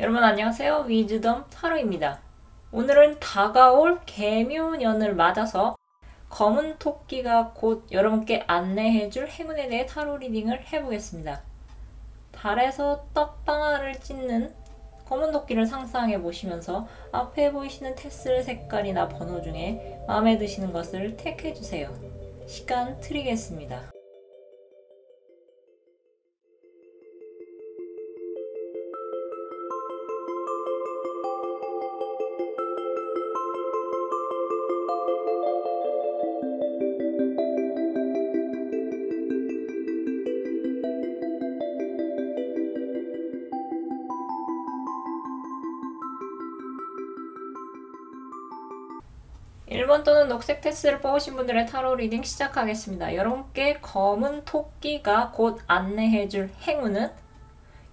여러분 안녕하세요. 위즈덤 타로입니다. 오늘은 다가올 개묘년을 맞아서 검은 토끼가 곧 여러분께 안내해줄 행운에 대해 타로 리딩을 해보겠습니다. 달에서 떡방아를 찢는 검은 토끼를 상상해 보시면서 앞에 보이시는 테슬 색깔이나 번호 중에 마음에 드시는 것을 택해주세요. 시간 드리겠습니다. 1번 또는 녹색 테스를 뽑으신 분들의 타로 리딩 시작하겠습니다. 여러분께 검은 토끼가 곧 안내해줄 행운은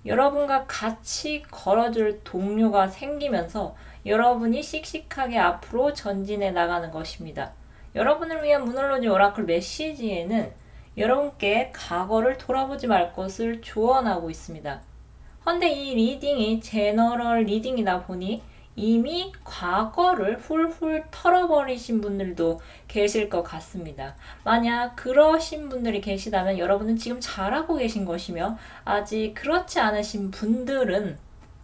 여러분과 같이 걸어줄 동료가 생기면서 여러분이 씩씩하게 앞으로 전진해 나가는 것입니다. 여러분을 위한 문홀로지 오라클 메시지에는 여러분께 과거를 돌아보지 말 것을 조언하고 있습니다. 헌데 이 리딩이 제너럴 리딩이다 보니 이미 과거를 훌훌 털어버리신 분들도 계실 것 같습니다. 만약 그러신 분들이 계시다면 여러분은 지금 잘하고 계신 것이며, 아직 그렇지 않으신 분들은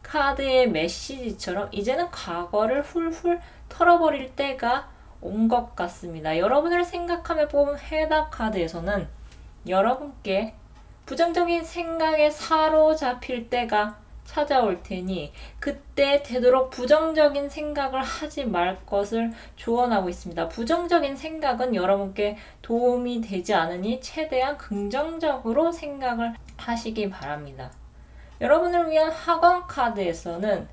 카드의 메시지처럼 이제는 과거를 훌훌 털어버릴 때가 온 것 같습니다. 여러분을 생각하며 뽑은 해답 카드에서는 여러분께 부정적인 생각에 사로잡힐 때가 찾아올 테니 그때 되도록 부정적인 생각을 하지 말 것을 조언하고 있습니다. 부정적인 생각은 여러분께 도움이 되지 않으니 최대한 긍정적으로 생각을 하시기 바랍니다. 여러분을 위한 학원 카드에서는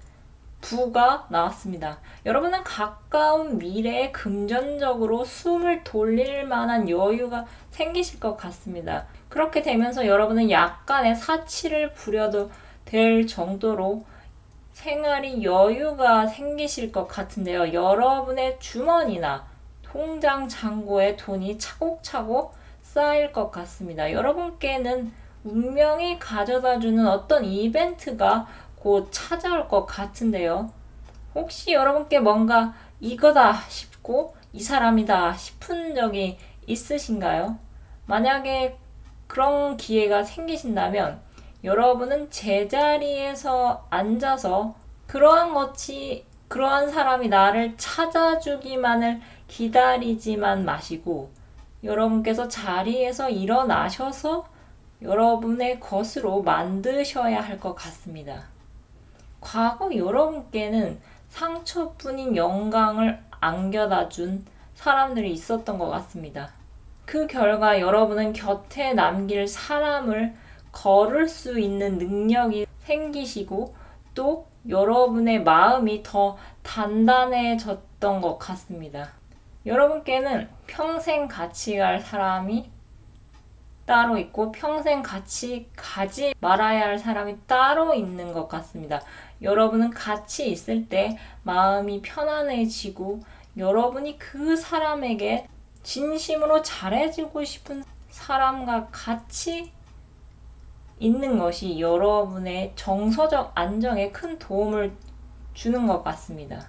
부가 나왔습니다. 여러분은 가까운 미래에 금전적으로 숨을 돌릴 만한 여유가 생기실 것 같습니다. 그렇게 되면서 여러분은 약간의 사치를 부려도 될 정도로 생활이 여유가 생기실 것 같은데요. 여러분의 주머니나 통장 잔고에 돈이 차곡차곡 쌓일 것 같습니다. 여러분께는 운명이 가져다주는 어떤 이벤트가 곧 찾아올 것 같은데요. 혹시 여러분께 뭔가 이거다 싶고 이 사람이다 싶은 적이 있으신가요? 만약에 그런 기회가 생기신다면 여러분은 제자리에서 앉아서 그러한 사람이 나를 찾아주기만을 기다리지만 마시고 여러분께서 자리에서 일어나셔서 여러분의 것으로 만드셔야 할 것 같습니다. 과거 여러분께는 상처뿐인 영광을 안겨다 준 사람들이 있었던 것 같습니다. 그 결과 여러분은 곁에 남길 사람을 걸을 수 있는 능력이 생기시고 또 여러분의 마음이 더 단단해졌던 것 같습니다. 여러분께는 평생 같이 갈 사람이 따로 있고 평생 같이 가지 말아야 할 사람이 따로 있는 것 같습니다. 여러분은 같이 있을 때 마음이 편안해지고 여러분이 그 사람에게 진심으로 잘해주고 싶은 사람과 같이 있는 것이 여러분의 정서적 안정에 큰 도움을 주는 것 같습니다.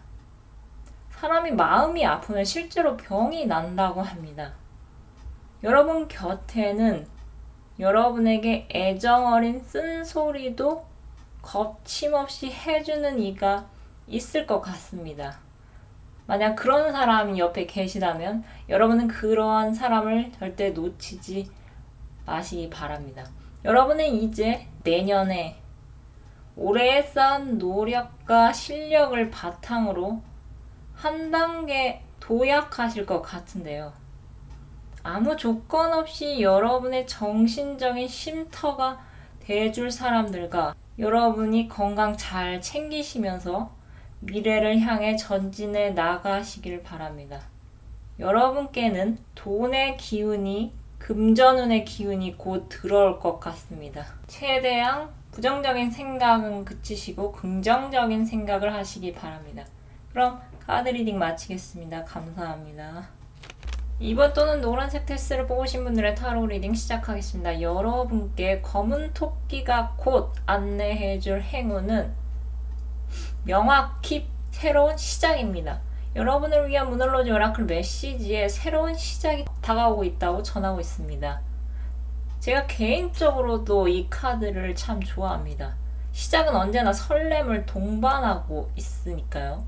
사람이 마음이 아프면 실제로 병이 난다고 합니다. 여러분 곁에는 여러분에게 애정어린 쓴소리도 거침없이 해주는 이가 있을 것 같습니다. 만약 그런 사람이 옆에 계시다면 여러분은 그러한 사람을 절대 놓치지 마시기 바랍니다. 여러분은 이제 내년에 올해 쌓은 노력과 실력을 바탕으로 한 단계 도약하실 것 같은데요. 아무 조건 없이 여러분의 정신적인 쉼터가 돼줄 사람들과 여러분이 건강 잘 챙기시면서 미래를 향해 전진해 나가시길 바랍니다. 여러분께는 돈의 기운이 금전운의 기운이 곧 들어올 것 같습니다. 최대한 부정적인 생각은 그치시고 긍정적인 생각을 하시기 바랍니다. 그럼 카드 리딩 마치겠습니다. 감사합니다. 2번 또는 노란색 테스를 뽑으신 분들의 타로 리딩 시작하겠습니다. 여러분께 검은 토끼가 곧 안내해줄 행운은 명확히 새로운 시작입니다. 여러분을 위한 문홀로지 오라클 메시지에 새로운 시작이 다가오고 있다고 전하고 있습니다. 제가 개인적으로도 이 카드를 참 좋아합니다. 시작은 언제나 설렘을 동반하고 있으니까요.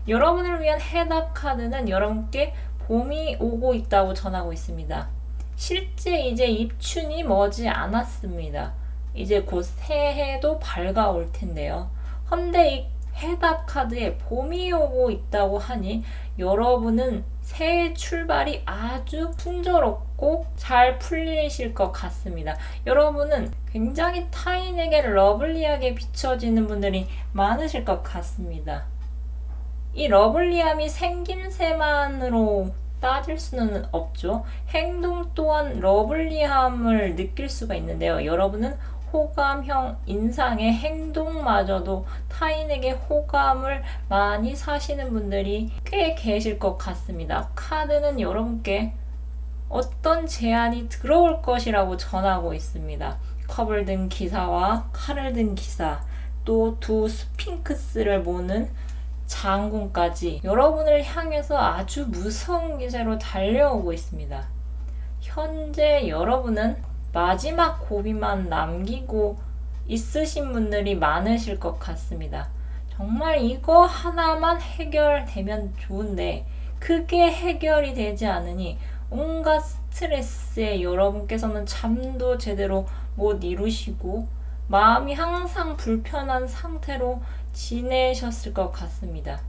여러분을 위한 해답 카드는 여러분께 봄이 오고 있다고 전하고 있습니다. 실제 이제 입춘이 머지 않았습니다. 이제 곧 새해도 밝아올 텐데요. 헌데 이 해답 카드에 봄이 오고 있다고 하니 여러분은 새해 출발이 아주 순조롭고 잘 풀리실 것 같습니다. 여러분은 굉장히 타인에게 러블리하게 비춰지는 분들이 많으실 것 같습니다. 이 러블리함이 생김새만으로 따질 수는 없죠. 행동 또한 러블리함을 느낄 수가 있는데요. 여러분은 호감형 인상의 행동마저도 타인에게 호감을 많이 사시는 분들이 꽤 계실 것 같습니다. 카드는 여러분께 어떤 제안이 들어올 것이라고 전하고 있습니다. 컵을 든 기사와 칼을 든 기사, 또 두 스핑크스를 모는 장군까지 여러분을 향해서 아주 무서운 기세로 달려오고 있습니다. 현재 여러분은 마지막 고비만 남기고 있으신 분들이 많으실 것 같습니다. 정말 이거 하나만 해결되면 좋은데 그게 해결이 되지 않으니 온갖 스트레스에 여러분께서는 잠도 제대로 못 이루시고 마음이 항상 불편한 상태로 지내셨을 것 같습니다.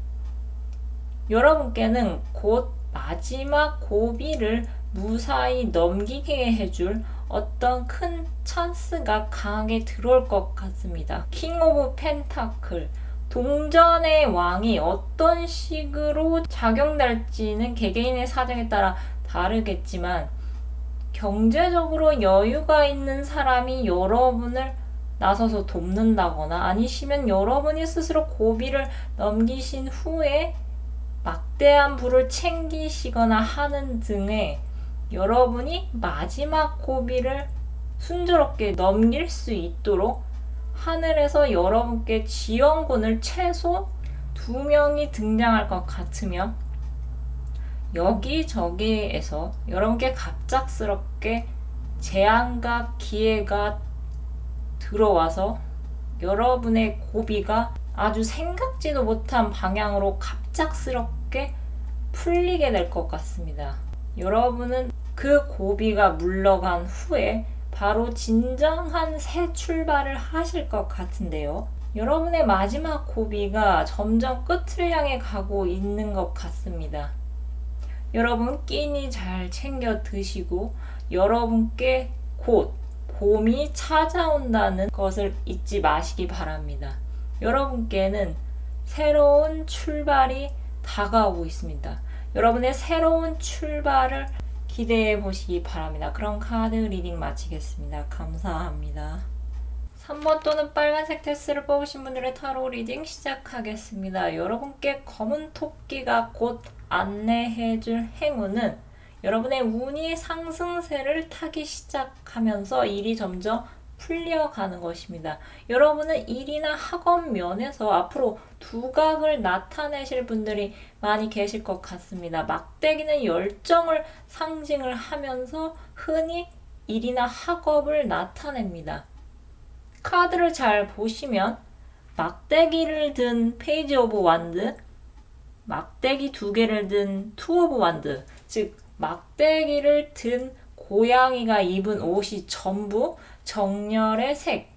여러분께는 곧 마지막 고비를 무사히 넘기게 해줄 어떤 큰 찬스가 강하게 들어올 것 같습니다. 킹 오브 펜타클, 동전의 왕이 어떤 식으로 작용될지는 개개인의 사정에 따라 다르겠지만 경제적으로 여유가 있는 사람이 여러분을 나서서 돕는다거나 아니시면 여러분이 스스로 고비를 넘기신 후에 막대한 부를 챙기시거나 하는 등의 여러분이 마지막 고비를 순조롭게 넘길 수 있도록 하늘에서 여러분께 지원군을 최소 2명이 등장할 것 같으며 여기저기에서 여러분께 갑작스럽게 제안과 기회가 들어와서 여러분의 고비가 아주 생각지도 못한 방향으로 갑작스럽게 풀리게 될 것 같습니다. 여러분은 그 고비가 물러간 후에 바로 진정한 새 출발을 하실 것 같은데요. 여러분의 마지막 고비가 점점 끝을 향해 가고 있는 것 같습니다. 여러분 끼니 잘 챙겨 드시고 여러분께 곧 봄이 찾아온다는 것을 잊지 마시기 바랍니다. 여러분께는 새로운 출발이 다가오고 있습니다. 여러분의 새로운 출발을 기대해 보시기 바랍니다. 그럼 카드 리딩 마치겠습니다. 감사합니다. 3번 또는 빨간색 테스를 뽑으신 분들의 타로 리딩 시작하겠습니다. 여러분께 검은 토끼가 곧 안내해줄 행운은 여러분의 운이 상승세를 타기 시작하면서 일이 점점 풀려가는 것입니다. 여러분은 일이나 학업 면에서 앞으로 두각을 나타내실 분들이 많이 계실 것 같습니다. 막대기는 열정을 상징을 하면서 흔히 일이나 학업을 나타냅니다. 카드를 잘 보시면 막대기를 든 페이지 오브 완드, 막대기 2개를 든 투 오브 완드, 즉 막대기를 든 고양이가 입은 옷이 전부 정열의 색,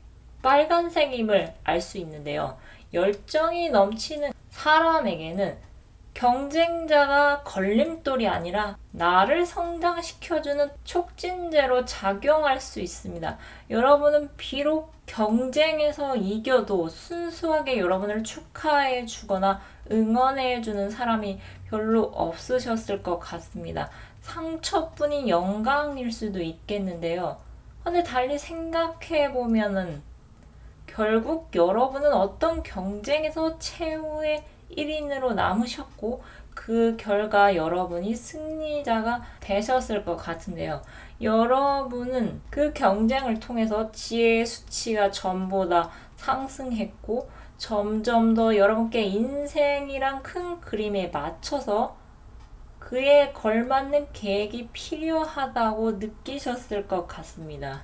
빨간색임을 알 수 있는데요. 열정이 넘치는 사람에게는 경쟁자가 걸림돌이 아니라 나를 성장시켜주는 촉진제로 작용할 수 있습니다. 여러분은 비록 경쟁에서 이겨도 순수하게 여러분을 축하해 주거나 응원해 주는 사람이 별로 없으셨을 것 같습니다. 상처뿐인 영광일 수도 있겠는데요. 근데 달리 생각해 보면은 결국 여러분은 어떤 경쟁에서 최후의 1인으로 남으셨고 그 결과 여러분이 승리자가 되셨을 것 같은데요. 여러분은 그 경쟁을 통해서 지혜의 수치가 전보다 상승했고 점점 더 여러분께 인생이란 큰 그림에 맞춰서 그에 걸맞는 계획이 필요하다고 느끼셨을 것 같습니다.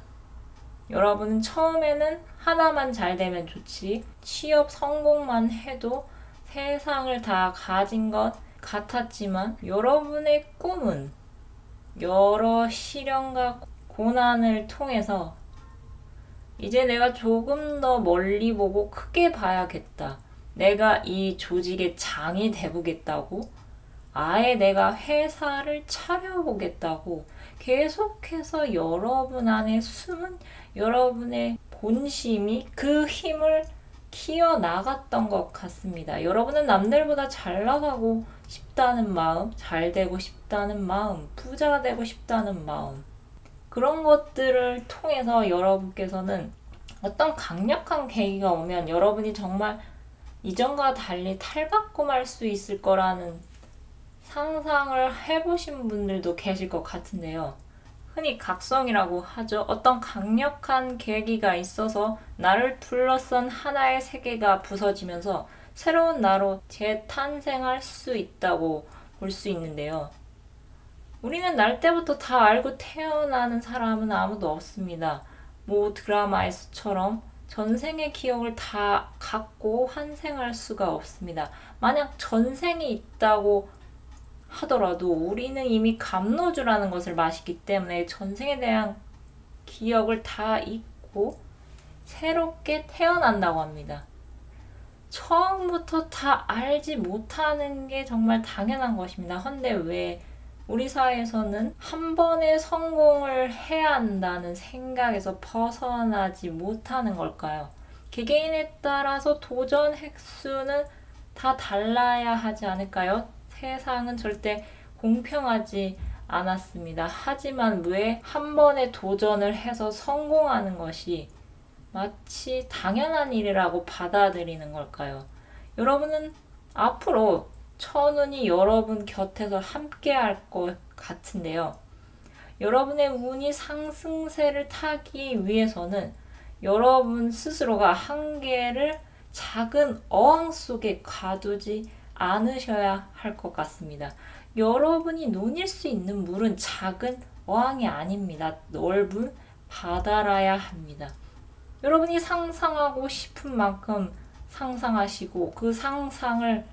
여러분은 처음에는 하나만 잘 되면 좋지, 취업 성공만 해도 세상을 다 가진 것 같았지만 여러분의 꿈은 여러 시련과 고난을 통해서 이제 내가 조금 더 멀리 보고 크게 봐야겠다. 내가 이 조직의 장이 돼보겠다고, 아예 내가 회사를 차려보겠다고 계속해서 여러분 안에 숨은 여러분의 본심이 그 힘을 키워나갔던 것 같습니다. 여러분은 남들보다 잘 나가고 싶다는 마음, 잘 되고 싶다는 마음, 부자가 되고 싶다는 마음, 그런 것들을 통해서 여러분께서는 어떤 강력한 계기가 오면 여러분이 정말 이전과 달리 탈바꿈할 수 있을 거라는 상상을 해보신 분들도 계실 것 같은데요. 흔히 각성이라고 하죠. 어떤 강력한 계기가 있어서 나를 둘러싼 하나의 세계가 부서지면서 새로운 나로 재탄생할 수 있다고 볼 수 있는데요. 우리는 날 때부터 다 알고 태어나는 사람은 아무도 없습니다. 뭐 드라마에서처럼 전생의 기억을 다 갖고 환생할 수가 없습니다. 만약 전생이 있다고 하더라도 우리는 이미 감로주라는 것을 마시기 때문에 전생에 대한 기억을 다 잊고 새롭게 태어난다고 합니다. 처음부터 다 알지 못하는 게 정말 당연한 것입니다. 헌데 왜 우리 사회에서는 한 번의 성공을 해야 한다는 생각에서 벗어나지 못하는 걸까요? 개개인에 따라서 도전 횟수는 다 달라야 하지 않을까요? 세상은 절대 공평하지 않았습니다. 하지만 왜 한 번의 도전을 해서 성공하는 것이 마치 당연한 일이라고 받아들이는 걸까요? 여러분은 앞으로 천운이 여러분 곁에서 함께 할 것 같은데요. 여러분의 운이 상승세를 타기 위해서는 여러분 스스로가 한계를 작은 어항 속에 가두지 않으셔야 할 것 같습니다. 여러분이 논일 수 있는 물은 작은 어항이 아닙니다. 넓은 바다라야 합니다. 여러분이 상상하고 싶은 만큼 상상하시고 그 상상을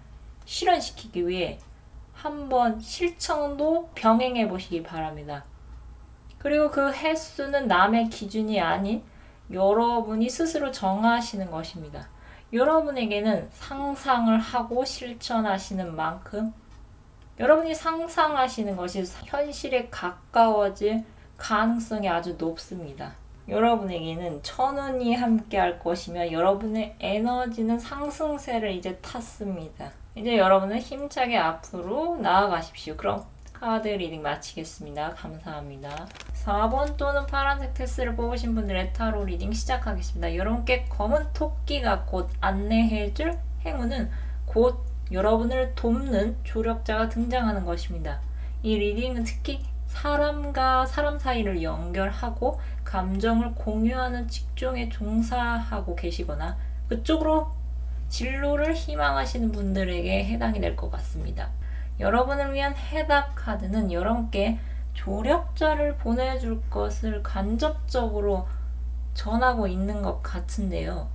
실현시키기 위해 한번 실천도 병행해 보시기 바랍니다. 그리고 그 횟수는 남의 기준이 아닌 여러분이 스스로 정하시는 것입니다. 여러분에게는 상상을 하고 실천하시는 만큼 여러분이 상상하시는 것이 현실에 가까워질 가능성이 아주 높습니다. 여러분에게는 천운이 함께 할 것이며 여러분의 에너지는 상승세를 이제 탔습니다. 이제 여러분은 힘차게 앞으로 나아가십시오. 그럼 카드 리딩 마치겠습니다. 감사합니다. 4번 또는 파란색 테스를 뽑으신 분들의 타로 리딩 시작하겠습니다. 여러분께 검은 토끼가 곧 안내해줄 행운은 곧 여러분을 돕는 조력자가 등장하는 것입니다. 이 리딩은 특히 사람과 사람 사이를 연결하고 감정을 공유하는 직종에 종사하고 계시거나 그쪽으로 진로를 희망하시는 분들에게 해당이 될 것 같습니다. 여러분을 위한 해답 카드는 여러분께 조력자를 보내줄 것을 간접적으로 전하고 있는 것 같은데요.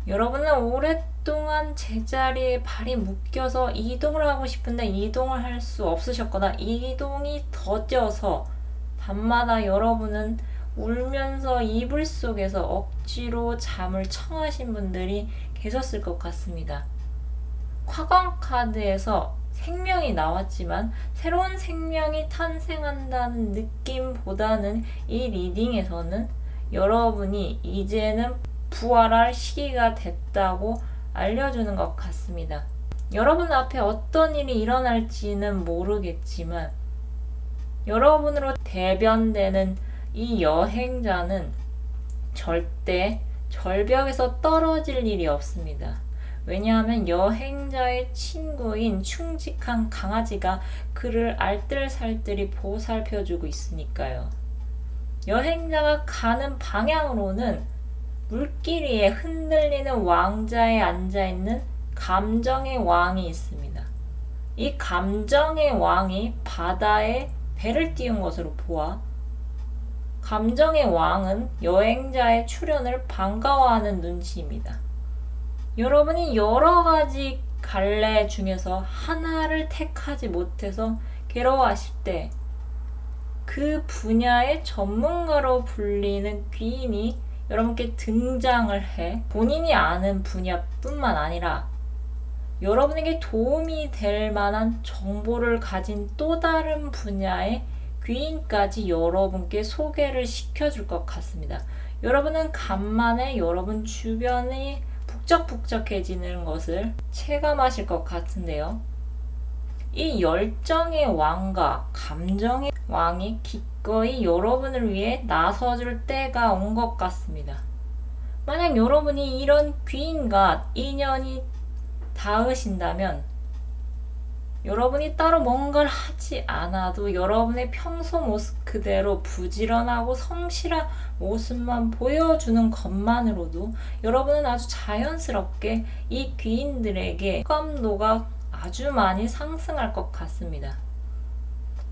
여러분은 오랫동안 제자리에 발이 묶여서 이동을 하고 싶은데 이동을 할 수 없으셨거나 이동이 더뎌서 밤마다 여러분은 울면서 이불 속에서 억지로 잠을 청하신 분들이 계셨을 것 같습니다. 화광 카드에서 생명이 나왔지만 새로운 생명이 탄생한다는 느낌보다는 이 리딩에서는 여러분이 이제는 부활할 시기가 됐다고 알려주는 것 같습니다. 여러분 앞에 어떤 일이 일어날지는 모르겠지만 여러분으로 대변되는 이 여행자는 절대 절벽에서 떨어질 일이 없습니다. 왜냐하면 여행자의 친구인 충직한 강아지가 그를 알뜰살뜰히 보살펴주고 있으니까요. 여행자가 가는 방향으로는 물길 위에 흔들리는 왕자에 앉아있는 감정의 왕이 있습니다. 이 감정의 왕이 바다에 배를 띄운 것으로 보아 감정의 왕은 여행자의 출현을 반가워하는 눈치입니다. 여러분이 여러가지 갈래 중에서 하나를 택하지 못해서 괴로워하실 때 그 분야의 전문가로 불리는 귀인이 여러분께 등장을 해 본인이 아는 분야뿐만 아니라 여러분에게 도움이 될 만한 정보를 가진 또 다른 분야의 귀인까지 여러분께 소개를 시켜줄 것 같습니다. 여러분은 간만에 여러분 주변이 북적북적해지는 것을 체감하실 것 같은데요. 이 열정의 왕과 감정의 왕이 기꺼이 여러분을 위해 나서줄 때가 온 것 같습니다. 만약 여러분이 이런 귀인과 인연이 닿으신다면 여러분이 따로 뭔가를 하지 않아도 여러분의 평소 모습 그대로 부지런하고 성실한 모습만 보여주는 것만으로도 여러분은 아주 자연스럽게 이 귀인들에게 호감도가 아주 많이 상승할 것 같습니다.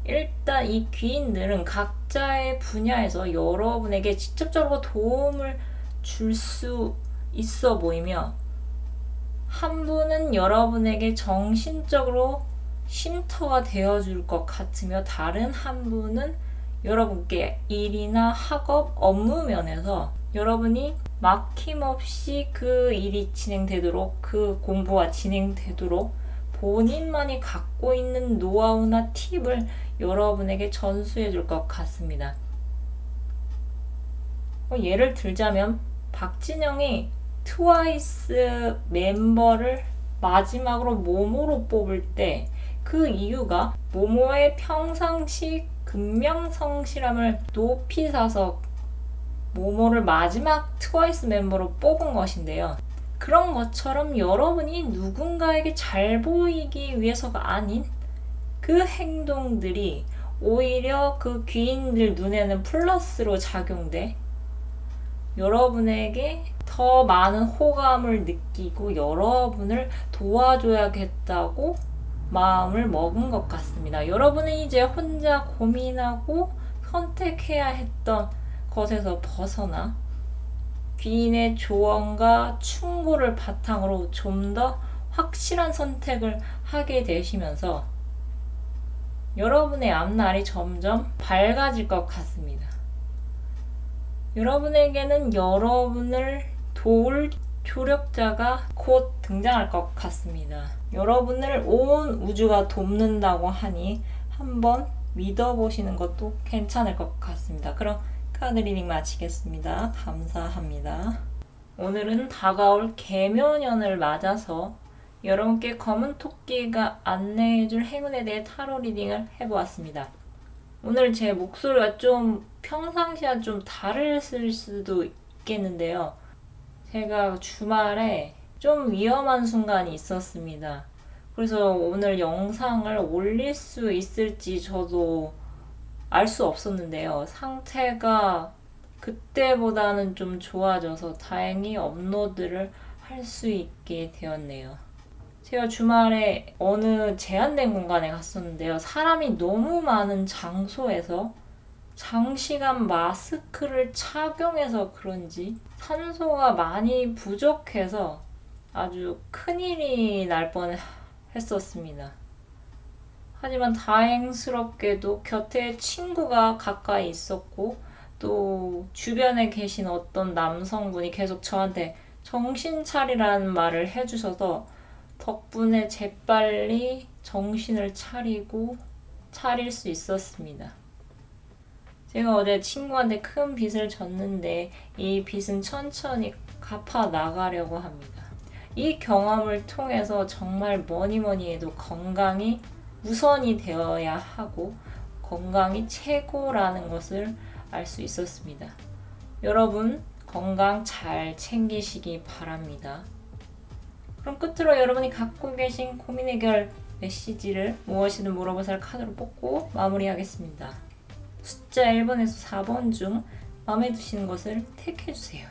일단 이 귀인들은 각자의 분야에서 여러분에게 직접적으로 도움을 줄 수 있어 보이며 한 분은 여러분에게 정신적으로 쉼터가 되어줄 것 같으며 다른 한 분은 여러분께 일이나 학업, 업무 면에서 여러분이 막힘없이 그 일이 진행되도록 그 공부가 진행되도록 본인만이 갖고 있는 노하우나 팁을 여러분에게 전수해 줄 것 같습니다. 예를 들자면 박진영이 트와이스 멤버를 마지막으로 모모로 뽑을 때 그 이유가 모모의 평상시 근명성실함을 높이 사서 모모를 마지막 트와이스 멤버로 뽑은 것인데요. 그런 것처럼 여러분이 누군가에게 잘 보이기 위해서가 아닌 그 행동들이 오히려 그 귀인들 눈에는 플러스로 작용돼 여러분에게 더 많은 호감을 느끼고 여러분을 도와줘야겠다고 마음을 먹은 것 같습니다. 여러분은 이제 혼자 고민하고 선택해야 했던 것에서 벗어나 귀인의 조언과 충고를 바탕으로 좀 더 확실한 선택을 하게 되시면서 여러분의 앞날이 점점 밝아질 것 같습니다. 여러분에게는 여러분을 도울 조력자가 곧 등장할 것 같습니다. 여러분을 온 우주가 돕는다고 하니 한번 믿어보시는 것도 괜찮을 것 같습니다. 그럼 카드 리딩 마치겠습니다. 감사합니다. 오늘은 다가올 개묘년을 맞아서 여러분께 검은 토끼가 안내해줄 행운에 대해 타로 리딩을 해보았습니다. 오늘 제 목소리가 좀 평상시와 좀 다르실 수도 있겠는데요. 제가 주말에 좀 위험한 순간이 있었습니다. 그래서 오늘 영상을 올릴 수 있을지 저도 알 수 없었는데요. 상태가 그때보다는 좀 좋아져서 다행히 업로드를 할 수 있게 되었네요. 제가 주말에 어느 제한된 공간에 갔었는데요. 사람이 너무 많은 장소에서 장시간 마스크를 착용해서 그런지 산소가 많이 부족해서 아주 큰일이 날 뻔했었습니다. 하지만 다행스럽게도 곁에 친구가 가까이 있었고 또 주변에 계신 어떤 남성분이 계속 저한테 정신 차리라는 말을 해주셔서 덕분에 재빨리 정신을 차릴 수 있었습니다. 제가 어제 친구한테 큰 빚을 졌는데 이 빚은 천천히 갚아 나가려고 합니다. 이 경험을 통해서 정말 뭐니 해도 건강이 우선이 되어야 하고 건강이 최고라는 것을 알 수 있었습니다. 여러분 건강 잘 챙기시기 바랍니다. 그럼 끝으로 여러분이 갖고 계신 고민 해결 메시지를 무엇이든 물어보살 카드로 뽑고 마무리하겠습니다. 숫자 1번에서 4번 중 마음에 드시는 것을 택해주세요.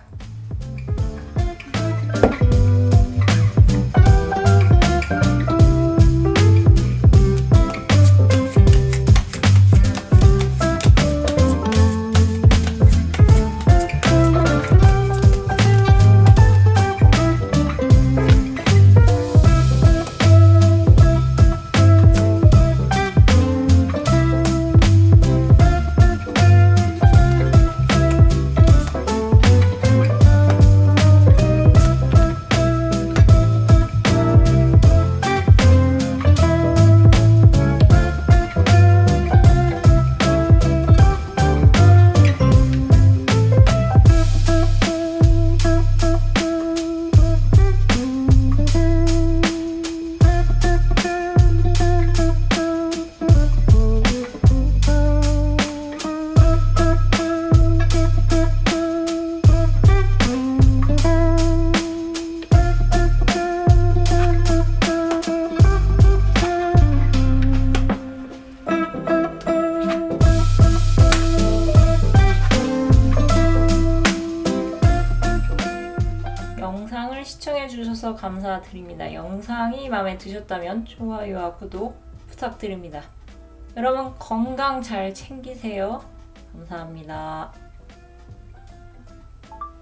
영상을 시청해주셔서 감사드립니다. 영상이 마음에 드셨다면 좋아요와 구독 부탁드립니다. 여러분 건강 잘 챙기세요. 감사합니다.